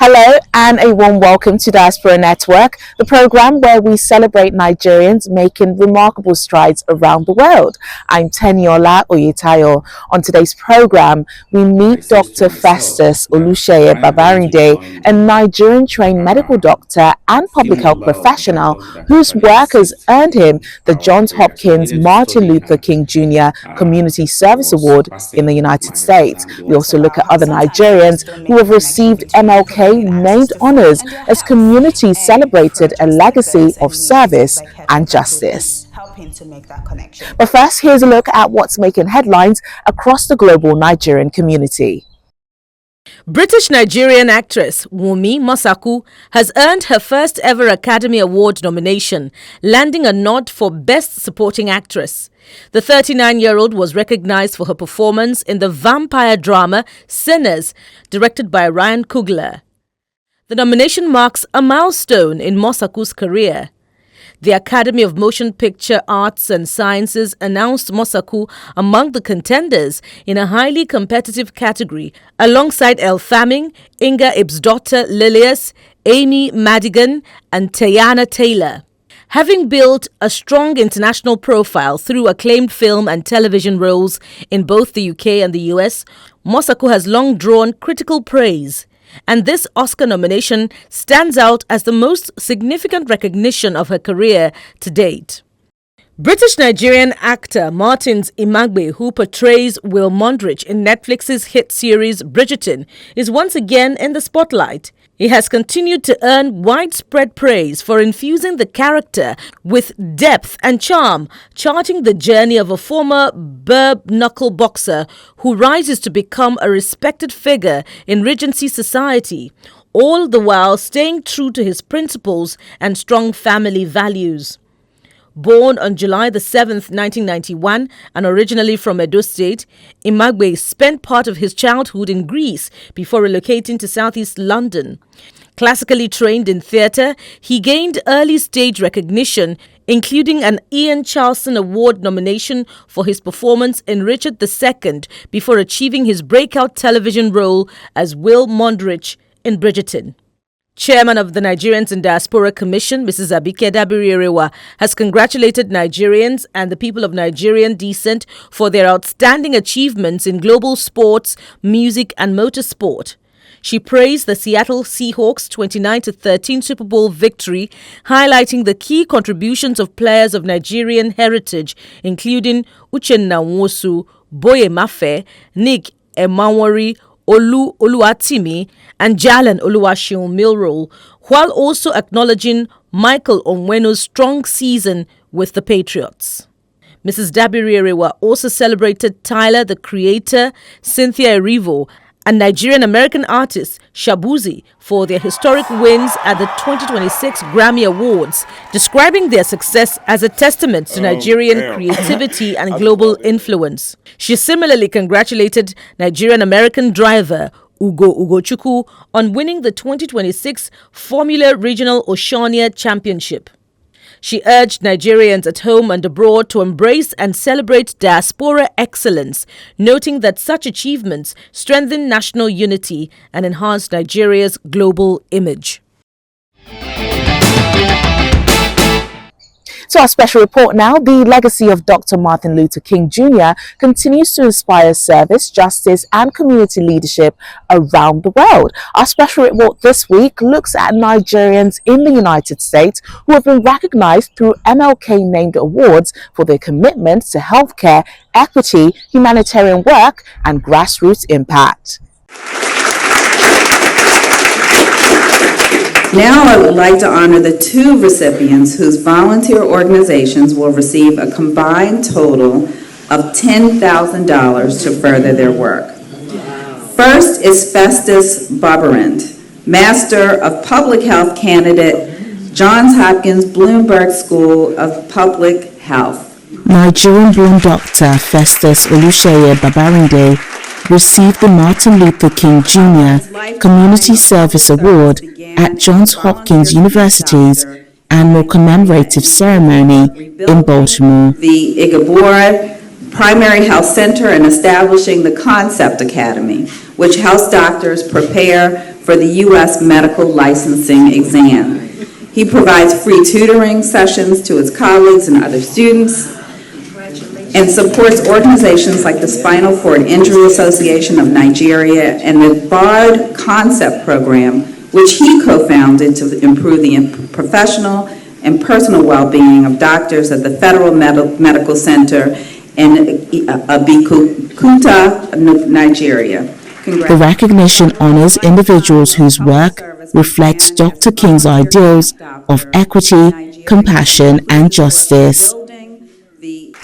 Hello and a warm welcome to Diaspora Network, the program where we celebrate Nigerians making remarkable strides around the world. I'm Teniola Oyetayo. On today's program, we meet Dr. Festus Babarinde, a Nigerian-trained medical doctor and public health professional whose work has earned him the Johns Hopkins Martin Luther King Jr. Community Service Award in the United States. We also look at other Nigerians who have received MLK named honors as communities celebrated a legacy of service and justice. But first, here's a look at what's making headlines across the global Nigerian community. British Nigerian actress Wunmi Mosaku has earned her first ever Academy Award nomination, landing a nod for Best Supporting Actress. The 39-year-old was recognized for her performance in the vampire drama Sinners, directed by Ryan Coogler. The nomination marks a milestone in Mosaku's career. The Academy of Motion Picture Arts and Sciences announced Mosaku among the contenders in a highly competitive category, alongside Elle Fanning, Inga Ibsdottir Lilius, Amy Madigan, and Teyana Taylor. Having built a strong international profile through acclaimed film and television roles in both the UK and the US, Mosaku has long drawn critical praise. And this Oscar nomination stands out as the most significant recognition of her career to date. British-Nigerian actor Martins Imagbe, who portrays Will Mondrich in Netflix's hit series Bridgerton, is once again in the spotlight. He has continued to earn widespread praise for infusing the character with depth and charm, charting the journey of a former bare-knuckle boxer who rises to become a respected figure in Regency society, all the while staying true to his principles and strong family values. Born on July the 7th, 1991, and originally from Edo State, Imagbe spent part of his childhood in Greece before relocating to southeast London. Classically trained in theatre, he gained early stage recognition, including an Ian Charleson Award nomination for his performance in Richard II before achieving his breakout television role as Will Mondrich in Bridgerton. Chairman of the Nigerians in Diaspora Commission, Mrs. Abike Dabiri-Erewa, has congratulated Nigerians and the people of Nigerian descent for their outstanding achievements in global sports, music and motorsport. She praised the Seattle Seahawks' 29-13 Super Bowl victory, highlighting the key contributions of players of Nigerian heritage, including Uchenna Nwosu, Boye Mafe, Nick Emanwori, Oluwatimi, and Jalen Oluwaseun Milroe, while also acknowledging Michael Onwenu's strong season with the Patriots. Mrs. Dabiri-Erewa also celebrated Tyler, the Creator, Cynthia Erivo, and Nigerian-American artist Shabuzi for their historic wins at the 2026 Grammy Awards, describing their success as a testament to Nigerian creativity and global influence. She similarly congratulated Nigerian-American driver Ugo Ugochukwu on winning the 2026 Formula Regional Oceania Championship. She urged Nigerians at home and abroad to embrace and celebrate diaspora excellence, noting that such achievements strengthen national unity and enhance Nigeria's global image. To our special report now, the legacy of Dr. Martin Luther King Jr. continues to inspire service, justice and community leadership around the world. Our special report this week looks at Nigerians in the United States who have been recognized through MLK named awards for their commitment to healthcare, equity, humanitarian work and grassroots impact. Now I would like to honor the two recipients whose volunteer organizations will receive a combined total of $10,000 to further their work. First is Festus Babarinde, Master of Public Health candidate, Johns Hopkins Bloomberg School of Public Health. Nigerian born doctor Festus Babarinde received the Martin Luther King Jr. Community Service Award at Johns Hopkins University's annual commemorative ceremony in Baltimore. The Igabora Primary Health Center and establishing the Concept Academy, which helps doctors prepare for the U.S. medical licensing exam. He provides free tutoring sessions to his colleagues and other students, and supports organizations like the Spinal Cord Injury Association of Nigeria and the BARD Concept Program, which he co-founded to improve the professional and personal well-being of doctors at the Federal Medical Center in Abeokuta, Nigeria. The recognition honors individuals whose work reflects Dr. King's ideals of equity, compassion, and justice.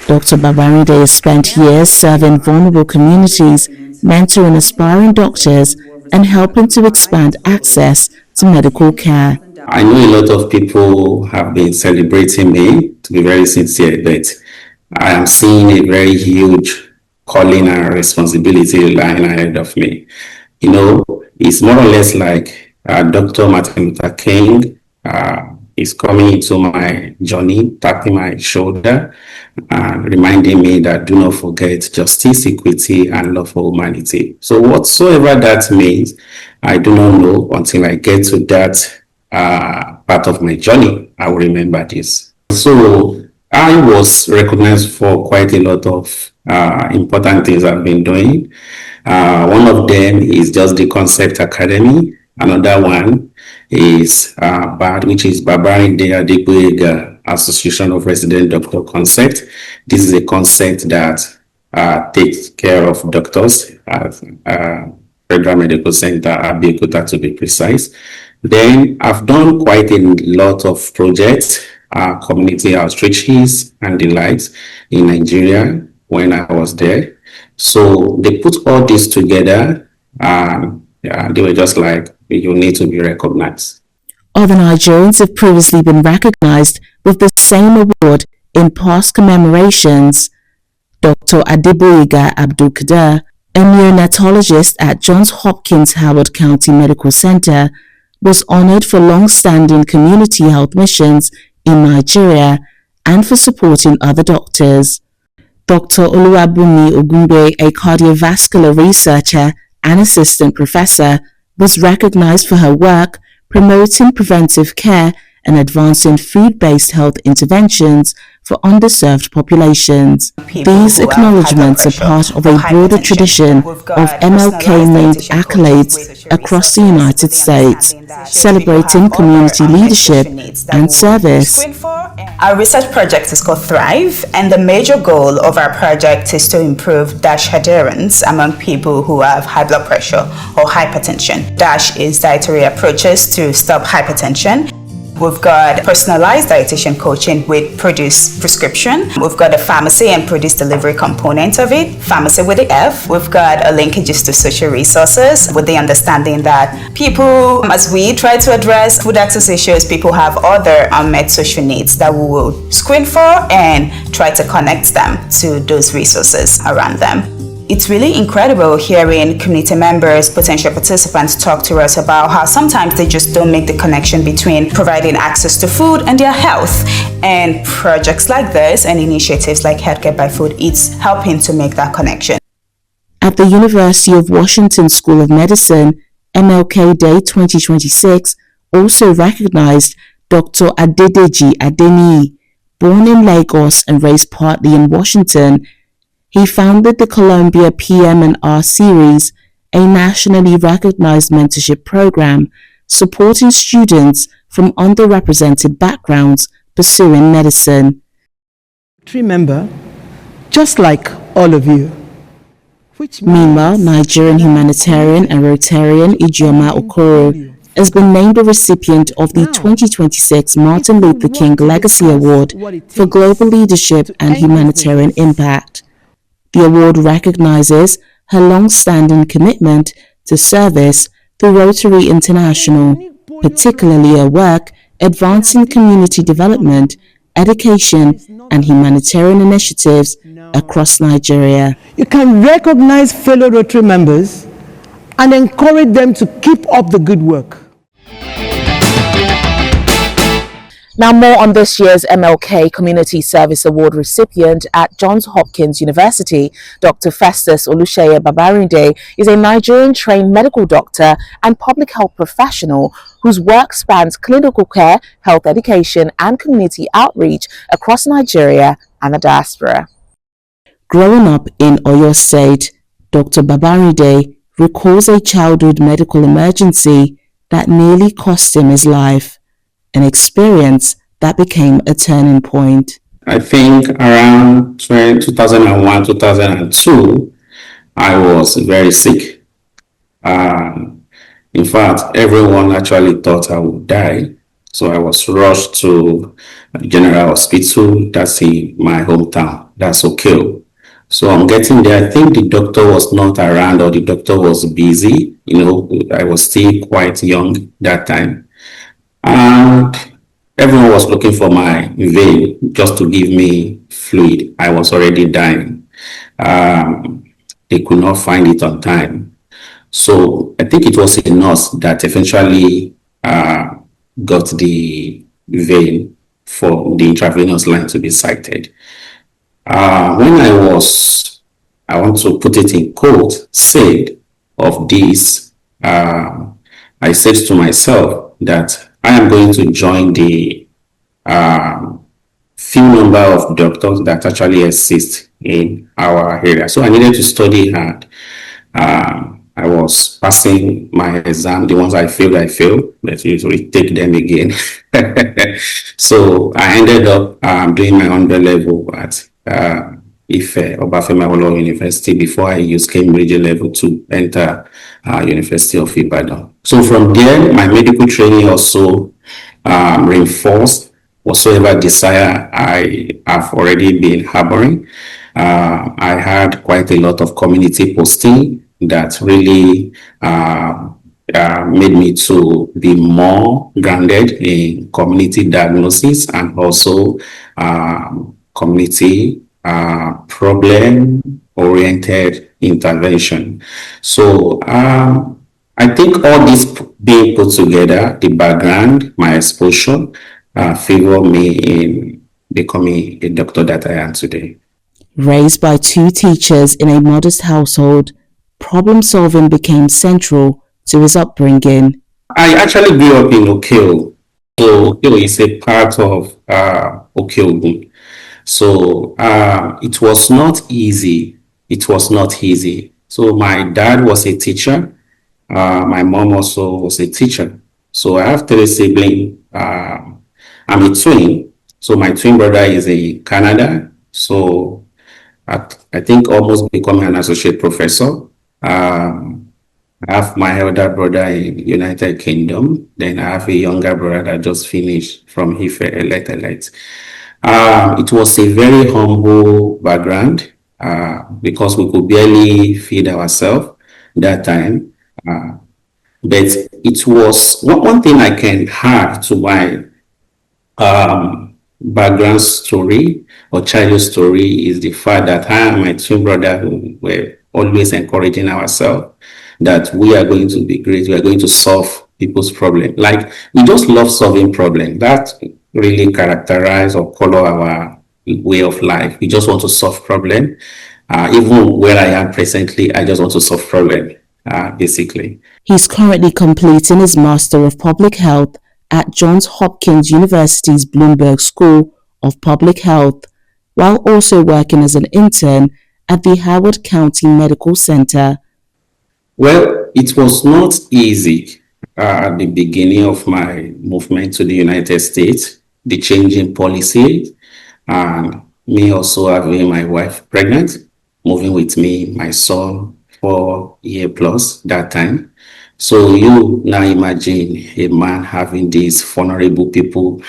Dr. Babarinde has spent years serving vulnerable communities, mentoring aspiring doctors, and helping to expand access to medical care. I know a lot of people have been celebrating me, to be very sincere, but I am seeing a very huge calling and responsibility lying ahead of me. You know, it's more or less like Dr. Martin Luther King is coming into my journey, tapping my shoulder, and reminding me that do not forget justice, equity, and love for humanity. So whatsoever that means, I do not know until I get to that part of my journey. I will remember this. So I was recognized for quite a lot of important things I've been doing. One of them is just the Concept Academy. Another one is BAD, which is Babarinde Association of Resident Doctor Concept. This is a concept that takes care of doctors at Federal Medical Center, Abeokuta to be precise. Then I've done quite a lot of projects, community outreaches and the likes in Nigeria when I was there. So they put all this together and they were just like, you need to be recognized. Other Nigerians have previously been recognized with the same award in past commemorations. Dr. Adeboyega Abdulkader, a neonatologist at Johns Hopkins Howard County Medical Center, was honored for long-standing community health missions in Nigeria and for supporting other doctors. Dr. Oluwabunmi Ogungbe, a cardiovascular researcher and assistant professor, was recognized for her work promoting preventive care and advancing food-based health interventions for underserved populations. These acknowledgements are part of a broader tradition of MLK-named accolades across the United States, celebrating community leadership and service. Our research project is called Thrive, and the major goal of our project is to improve DASH adherence among people who have high blood pressure or hypertension. DASH is dietary approaches to stop hypertension. We've got personalized dietitian coaching with Produce prescription. We've got a pharmacy and produce delivery component of it, pharmacy with the F. We've got a linkages to social resources with the understanding that people, as we try to address food access issues, people have other unmet social needs that we will screen for and try to connect them to those resources around them. It's really incredible hearing community members, potential participants talk to us about how sometimes they just don't make the connection between providing access to food and their health. And projects like this and initiatives like Healthcare by Food, it's helping to make that connection. At the University of Washington School of Medicine, MLK Day 2026 also recognized Dr. Adedeji Adeniyi. Born in Lagos and raised partly in Washington, he founded the Columbia PM&R Series, a nationally recognized mentorship program supporting students from underrepresented backgrounds pursuing medicine. Member, just like all of you. Meanwhile, Nigerian humanitarian and Rotarian Ijeoma Okoro has been named a recipient of the 2026 Martin Luther King Legacy Award for Global Leadership and Humanitarian Impact. The award recognizes her long-standing commitment to service through Rotary International, particularly her work advancing community development, education, and humanitarian initiatives across Nigeria. You can recognize fellow Rotary members and encourage them to keep up the good work. Now, more on this year's MLK Community Service Award recipient at Johns Hopkins University. Dr. Festus Babarinde is a Nigerian-trained medical doctor and public health professional whose work spans clinical care, health education, and community outreach across Nigeria and the diaspora. Growing up in Oyo State, Dr. Babarinde recalls a childhood medical emergency that nearly cost him his life, an experience that became a turning point. I think around 2001, 2002, I was very sick. In fact, everyone actually thought I would die. So I was rushed to General Hospital, that's in my hometown, that's Okeo. So I'm getting there, I think the doctor was not around or the doctor was busy. I was still quite young that time. And everyone was looking for my vein just to give me fluid. I was already dying. They could not find it on time. So I think it was a nurse that eventually got the vein for the intravenous line to be sighted. When I want to put it in quote, said of this, I said to myself that I am going to join the few number of doctors that actually exist in our area. So I needed to study hard. I was passing my exam, the ones I failed, but usually take them again. So I ended up doing my undergrad level at Ife Obafemi University before I used Cambridge level to enter University of Ibadan. So from there, my medical training also reinforced whatsoever desire I have already been harboring. I had quite a lot of community posting that really made me to be more grounded in community diagnosis and also community problem-oriented intervention. So I think all this being put together, the background, my exposure, favor me in becoming a doctor that I am today. Raised by two teachers in a modest household, problem solving became central to his upbringing. I actually grew up in Okeo. So Okeo is a part of Okeo. So it was not easy. So my dad was a teacher. My mom also was a teacher. So I have three siblings. I'm a twin. So my twin brother is in Canada. So I think almost becoming an associate professor. I have my elder brother in United Kingdom. Then I have a younger brother that just finished from Ife Elite. It was a very humble background because we could barely feed ourselves that time. But it was one thing I can add to my background story or childhood story is the fact that I and my twin brother who were always encouraging ourselves that we are going to be great, we are going to solve people's problem. Like, we just love solving problems. That really characterize or color our way of life. We just want to solve problem. Even where I am presently, I just want to solve problem, basically. He's currently completing his Master of Public Health at Johns Hopkins University's Bloomberg School of Public Health, while also working as an intern at the Howard County Medical Center. Well, it was not easy at the beginning of my movement to the United States, the change in policy, and me also having my wife pregnant, moving with me, my son, 4 years plus that time. So you now imagine a man having these vulnerable people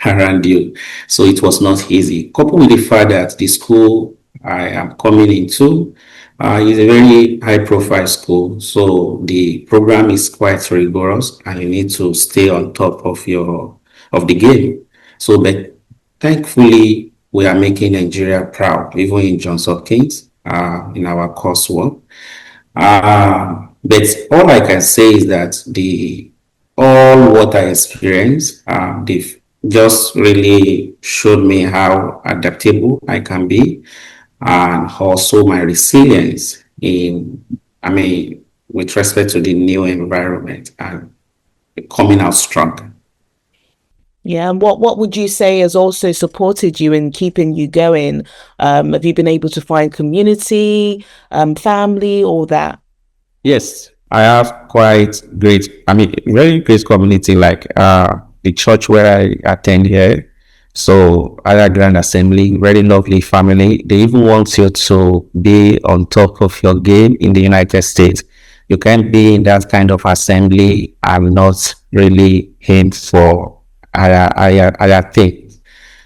around you. So it was not easy. Coupled with the fact that the school I am coming into is a very high-profile school, so the program is quite rigorous, and you need to stay on top of the game. So, but thankfully, we are making Nigeria proud, even in Johns Hopkins, in our coursework. But all I can say is that all what I experienced, the just really showed me how adaptable I can be, and also my resilience with respect to the new environment and coming out strong. Yeah, and what would you say has also supported you in keeping you going? Have you been able to find community, family, all that? Yes, I have quite great, very great community, like the church where I attend here. So other Grand Assembly, very lovely family. They even want you to be on top of your game in the United States. You can't be in that kind of assembly and not really aim for other things.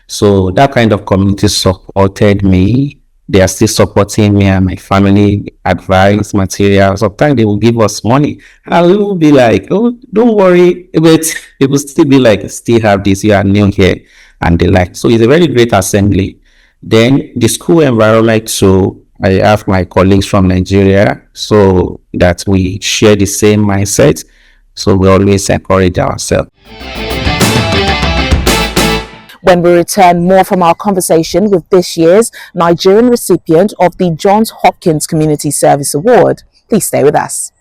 So that kind of community supported me. They are still supporting me and my family, advice, material. Sometimes they will give us money. And I will be like, oh, don't worry. But it will still be like, still have this, you are new here. And they like, so it's a very great assembly. Then the school environment, so I have my colleagues from Nigeria, so that we share the same mindset. So we always encourage ourselves. When we return, more from our conversation with this year's Nigerian recipient of the Johns Hopkins Community Service Award. Please stay with us.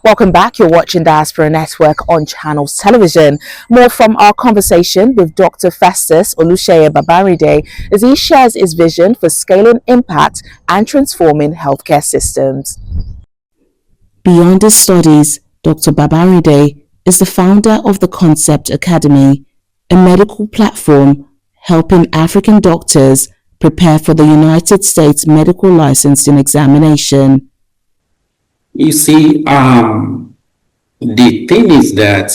Welcome back. You're watching Diaspora Network on Channels Television. More from our conversation with Dr. Festus Babarinde as he shares his vision for scaling impact and transforming healthcare systems. Beyond his studies, Dr. Babarinde is the founder of the Concept Academy, a medical platform helping African doctors prepare for the United States medical licensing examination. You see, the thing is that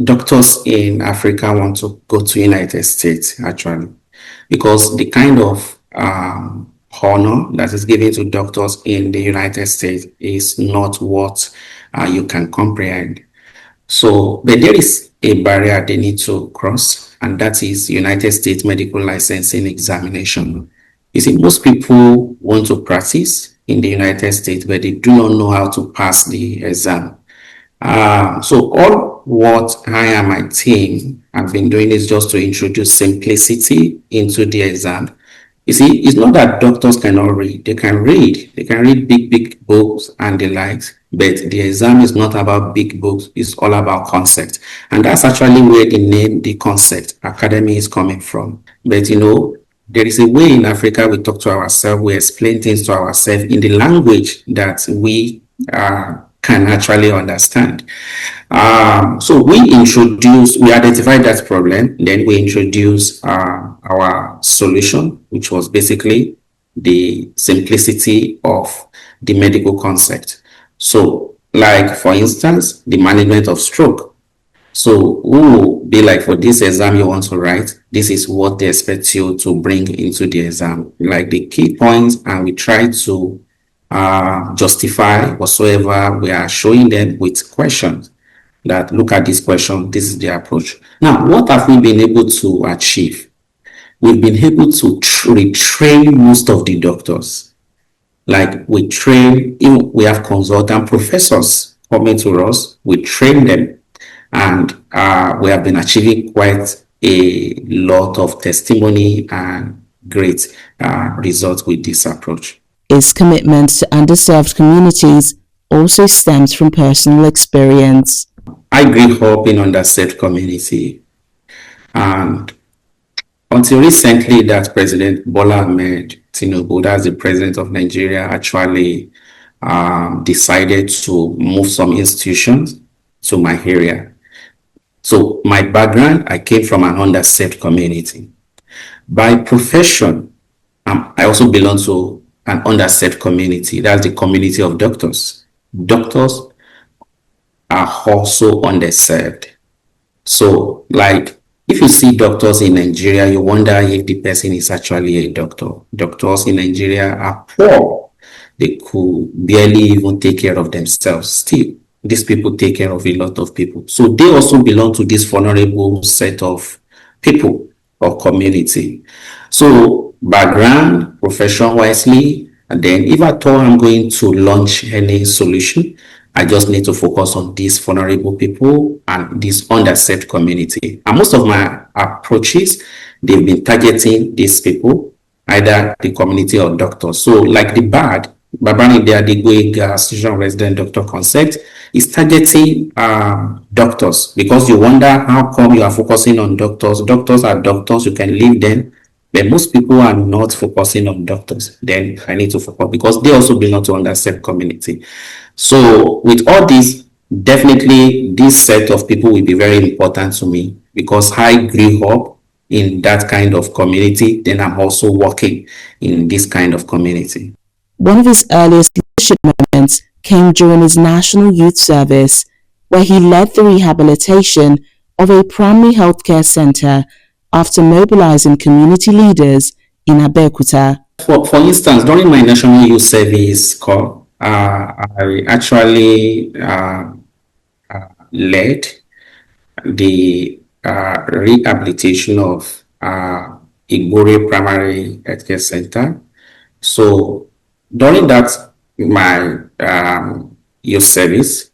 doctors in Africa want to go to United States, actually, because the kind of honor that is given to doctors in the United States is not what you can comprehend. So, but there is a barrier they need to cross, and that is United States medical licensing examination. You see, most people want to practice in the United States, but they do not know how to pass the exam. So all what I and my team have been doing is just to introduce simplicity into the exam. You see, it's not that doctors cannot read. They can read big books and the likes, but the exam is not about big books. It's all about concept. And that's actually where the name, the Concept Academy, is coming from. But there is a way in Africa we talk to ourselves, we explain things to ourselves in the language that we can actually understand. So we identified that problem, then we introduced our solution, which was basically the simplicity of the medical concept. So, like for instance, the management of stroke. So who will be like, for this exam you want to write, this is what they expect you to bring into the exam, like the key points, and we try to justify whatsoever we are showing them with questions. That look at this question, this is the approach. Now, what have we been able to achieve? We've been able to retrain most of the doctors. Like we have consultant professors coming to us, we train them, and we have been achieving quite a lot of testimony and great results with this approach. His commitment to underserved communities also stems from personal experience. I grew up in underserved community, and until recently that President Bola Ahmed Tinubu, that's the president of Nigeria, actually decided to move some institutions to my area. So my background, I came from an underserved community. By profession, I also belong to an underserved community. That's the community of doctors. Doctors are also underserved. So, like, if you see doctors in Nigeria, you wonder if the person is actually a doctor. Doctors in Nigeria are poor. They could barely even take care of themselves. Still, these people take care of a lot of people. So they also belong to this vulnerable set of people or community. So background, profession wisely, and then if at all I'm going to launch any solution, I just need to focus on these vulnerable people and this underserved community. And most of my approaches, they've been targeting these people, either the community or doctors. So like the Babarinde Adigwe Institution Resident Doctor concept is targeting doctors, because you wonder how come you are focusing on doctors. Doctors are doctors, you can leave them. But most people are not focusing on doctors. Then I need to focus because they also belong to underserved community. So with all this, definitely this set of people will be very important to me because I grew up in that kind of community. Then I'm also working in this kind of community. One of his earliest leadership moments came during his National Youth Service, where he led the rehabilitation of a primary healthcare center after mobilizing community leaders in Abeokuta. For instance, during my National Youth Service call, I actually led the rehabilitation of Igbore Primary Healthcare Center. So during that, my youth service,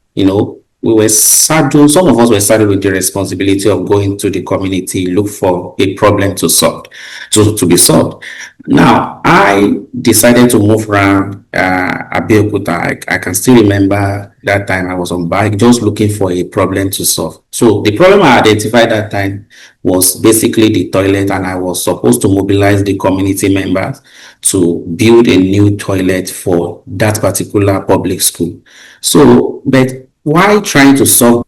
we were saddled, some of us were saddled with the responsibility of going to the community, look for a problem to solve, to be solved. Now, I decided to move around Abeokuta. I can still remember that time I was on bike, just looking for a problem to solve. So the problem I identified that time was basically the toilet, and I was supposed to mobilize the community members to build a new toilet for that particular public school. So, but while trying to solve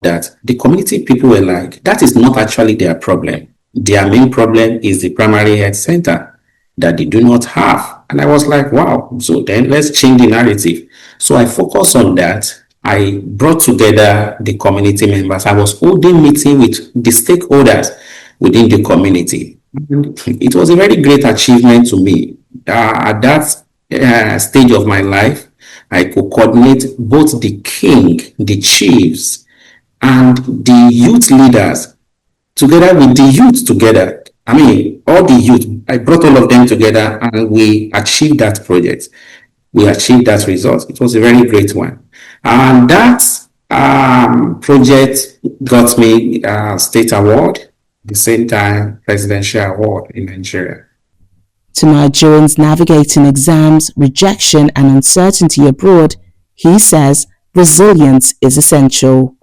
that, the community people were like, that is not actually their problem. Their main problem is the primary health center that they do not have. And I was like, wow, so then let's change the narrative. So I focused on that. I brought together the community members. I was holding meeting with the stakeholders within the community. It was a very great achievement to me. At that stage of my life, I could coordinate both the king, the chiefs, and the youth leaders together with the youth together. I mean, all the youth, I brought all of them together and we achieved that project. We achieved that result. It was a very great one. And that project got me a state award, at the same time presidential award in Nigeria. To Nigerians navigating exams, rejection, and uncertainty abroad, he says resilience is essential.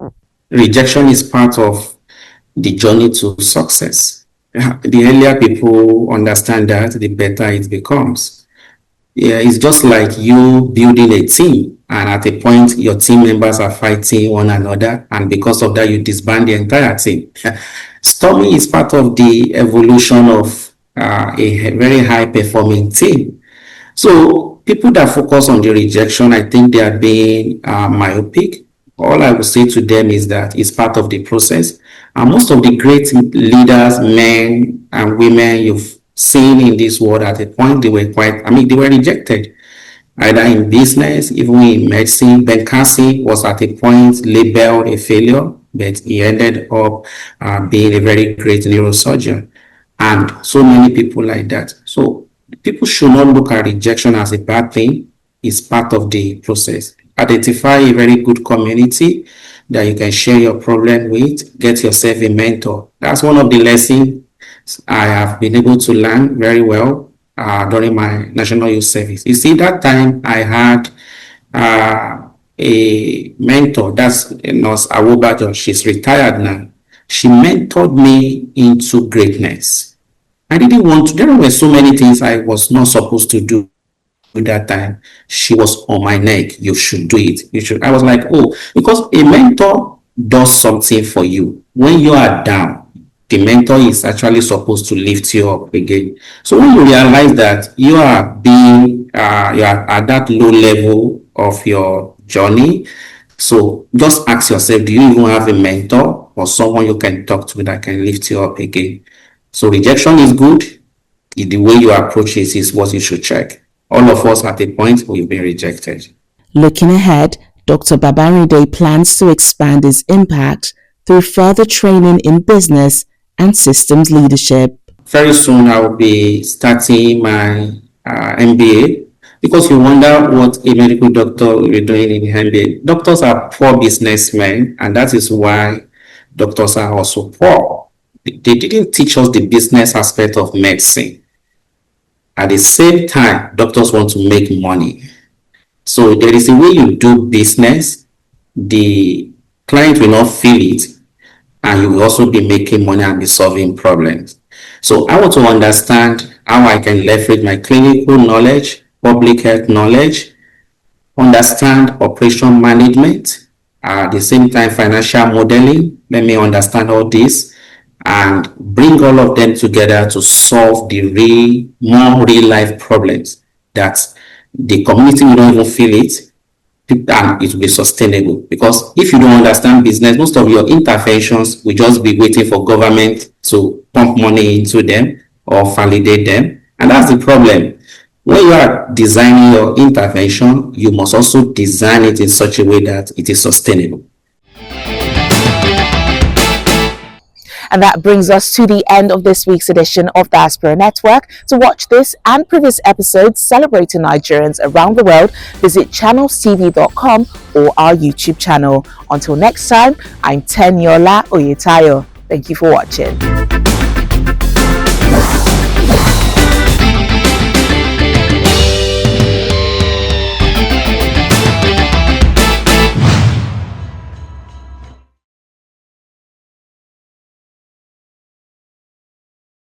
Rejection is part of the journey to success. The earlier people understand that, the better it becomes. Yeah, it's just like you building a team, and at a point your team members are fighting one another, and because of that you disband the entire team. Storming is part of the evolution of a very high-performing team. So people that focus on the rejection, I think they are being myopic. All I will say to them is that it's part of the process. And most of the great leaders, men and women you've seen in this world, at a point they were they were rejected. Either in business, even in medicine. Ben Carson was at a point labeled a failure, but he ended up being a very great neurosurgeon. And so many people like that. So people should not look at rejection as a bad thing. It's part of the process. Identify a very good community that you can share your problem with. Get yourself a mentor. That's one of the lessons I have been able to learn very well during my National Youth Service. You see, that time I had a mentor. That's Nurse Awobajo. She's retired now. She mentored me into greatness. I didn't want to, there were so many things I was not supposed to do at that time. She was on my neck. You should do it. You should. I was like, oh, because a mentor does something for you. When you are down, the mentor is actually supposed to lift you up again. So when you realize that you are you are at that low level of your journey, so just ask yourself, do you even have a mentor or someone you can talk to that can lift you up again? So rejection is good. The way you approach it is what you should check. All of us at a point we've been rejected. Looking ahead, Dr. Babarinde plans to expand his impact through further training in business and systems leadership. Very soon I will be starting my MBA, Because you wonder what a medical doctor will be doing in MBA. Doctors are poor businessmen, and that is why doctors are also poor. They didn't teach us the business aspect of medicine. At the same time, doctors want to make money. So there is a way you do business, the client will not feel it, and you will also be making money and be solving problems. So I want to understand how I can leverage my clinical knowledge, public health knowledge, understand operation management, at the same time financial modeling. Let me understand all this and bring all of them together to solve the more real life problems that the community will not even feel it, and it will be sustainable. Because if you don't understand business, most of your interventions will just be waiting for government to pump money into them or validate them. And that's the problem. When you are designing your intervention, you must also design it in such a way that it is sustainable. And that brings us to the end of this week's edition of Diaspora Network. To watch this and previous episodes celebrating Nigerians around the world, visit channelstv.com or our YouTube channel. Until next time, I'm Teniola Oyetayo. Thank you for watching.